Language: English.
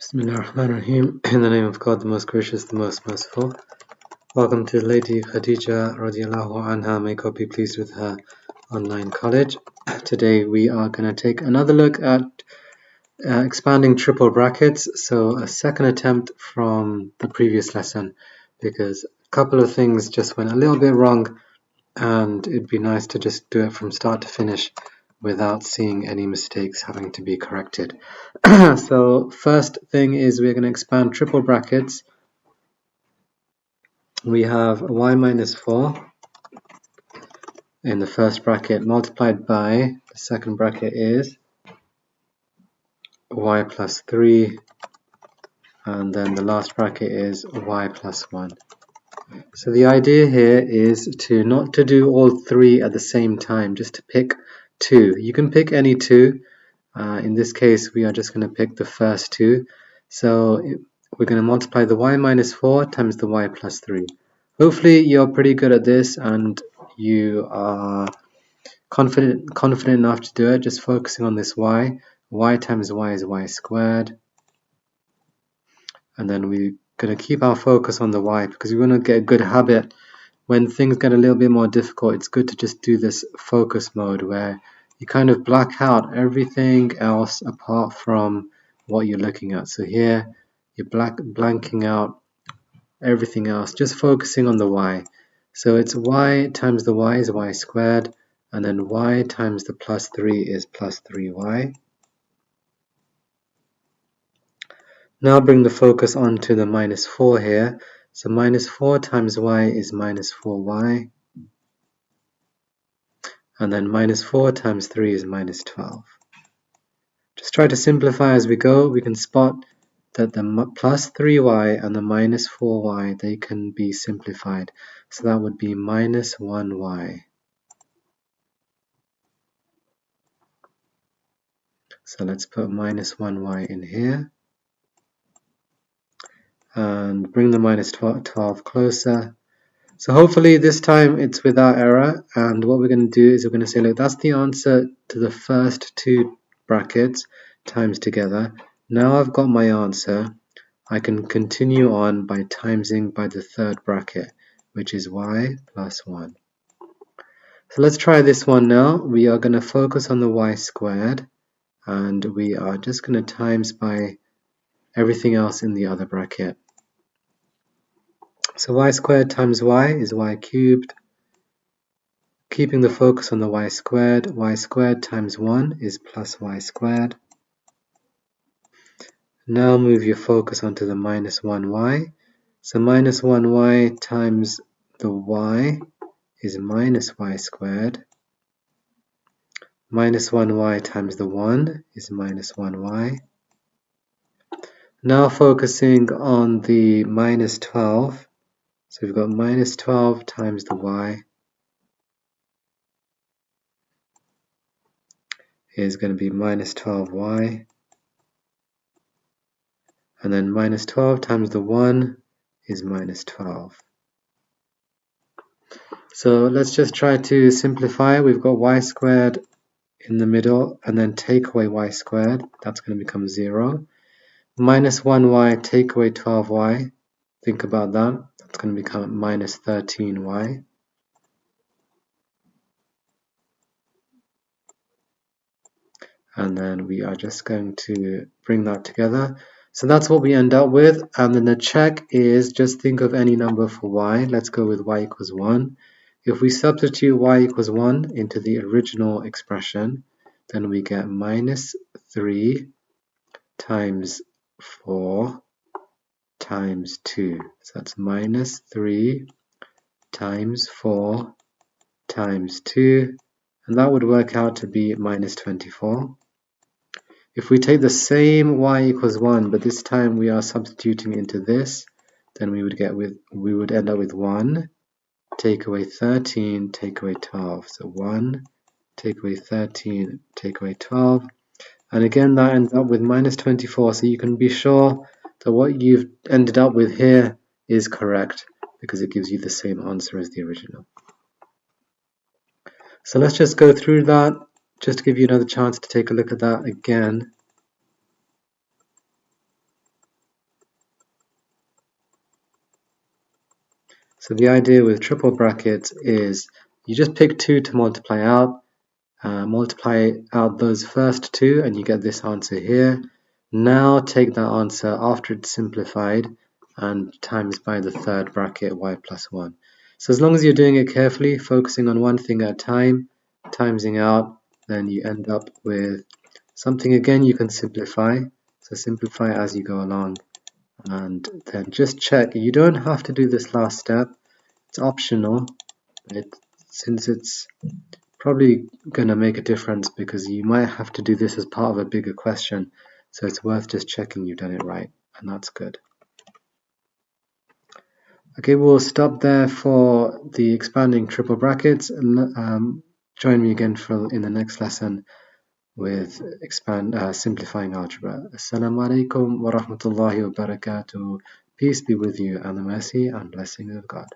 Bismillahirrahmanirrahim. In the name of God, the most gracious, the most merciful. Welcome to Lady Khadija radiallahu anha. May God be pleased with her online college. Today we are going to take another look at expanding triple brackets. So a second attempt from the previous lesson, because a couple of things just went a little bit wrong, and it'd be nice to just do it from start to finish without seeing any mistakes having to be corrected. So first thing is we're going to expand triple brackets. We have y minus 4 in the first bracket multiplied by the second bracket is y plus 3, and then the last bracket is y plus 1. So the idea here is not to do all three at the same time, just to pick two. You can pick any two. In this case, we are just going to pick the first two. So we're going to multiply the y minus 4 times the y plus 3. Hopefully you're pretty good at this and you are confident enough to do it, just focusing on this y. Y times y is y squared. And then we're going to keep our focus on the y because we want to get a good habit. When things get a little bit more difficult, it's good to just do this focus mode where you kind of black out everything else apart from what you're looking at. So here you're blanking out everything else, just focusing on the y. So it's y times the y is y squared, and then y times the plus 3 is plus 3y. Now bring the focus onto the minus 4 here. So minus 4 times y is minus 4y. And then minus 4 times 3 is minus 12. Just try to simplify as we go. We can spot that the plus 3y and the minus 4y, they can be simplified. So that would be minus 1y. So let's put minus 1y in here. And bring the minus 12 closer. So hopefully this time it's without error, and what we're going to do is we're going to say, look, that's the answer to the first two brackets times together. Now I've got my answer. I can continue on by timesing by the third bracket, which is y plus 1. So let's try this one now. We are going to focus on the y squared, and we are just going to times by everything else in the other bracket. So y squared times y is y cubed. Keeping the focus on the y squared times 1 is plus y squared. Now move your focus onto the minus 1y. So minus 1y times the y is minus y squared. Minus 1y times the 1 is minus 1y. Now focusing on the minus 12. So we've got minus 12 times the y is going to be minus 12y. And then minus 12 times the 1 is minus 12. So let's just try to simplify. We've got y squared in the middle, and then take away y squared. That's going to become 0. Minus 1y, take away 12y. Think about that. That's going to become minus 13y. And then we are just going to bring that together. So that's what we end up with. And then the check is just think of any number for y. Let's go with y equals 1. If we substitute y equals 1 into the original expression, then we get minus 3 times 4 times 2. So that's minus 3 times 4 times 2. And that would work out to be minus 24. If we take the same y equals 1, but this time we are substituting into this, then we would end up with 1, take away 13, take away 12. So 1, take away 13, take away 12. And again, that ends up with minus 24. So you can be sure that what you've ended up with here is correct because it gives you the same answer as the original. So let's just go through that, just to give you another chance to take a look at that again. So the idea with triple brackets is you just pick 2 to multiply out, multiply out those first 2 and you get this answer here. Now take that answer after it's simplified and times by the third bracket, y plus 1. So as long as you're doing it carefully, focusing on one thing at a time, timesing out, then you end up with something again you can simplify. So simplify as you go along and then just check. You don't have to do this last step. It's optional, since it's probably going to make a difference because you might have to do this as part of a bigger question. So it's worth just checking you've done it right, and that's good. Okay, we'll stop there for the expanding triple brackets. Join me again in the next lesson with simplifying algebra. Assalamu alaikum wa rahmatullahi wa barakatuh. Peace be with you and the mercy and blessing of God.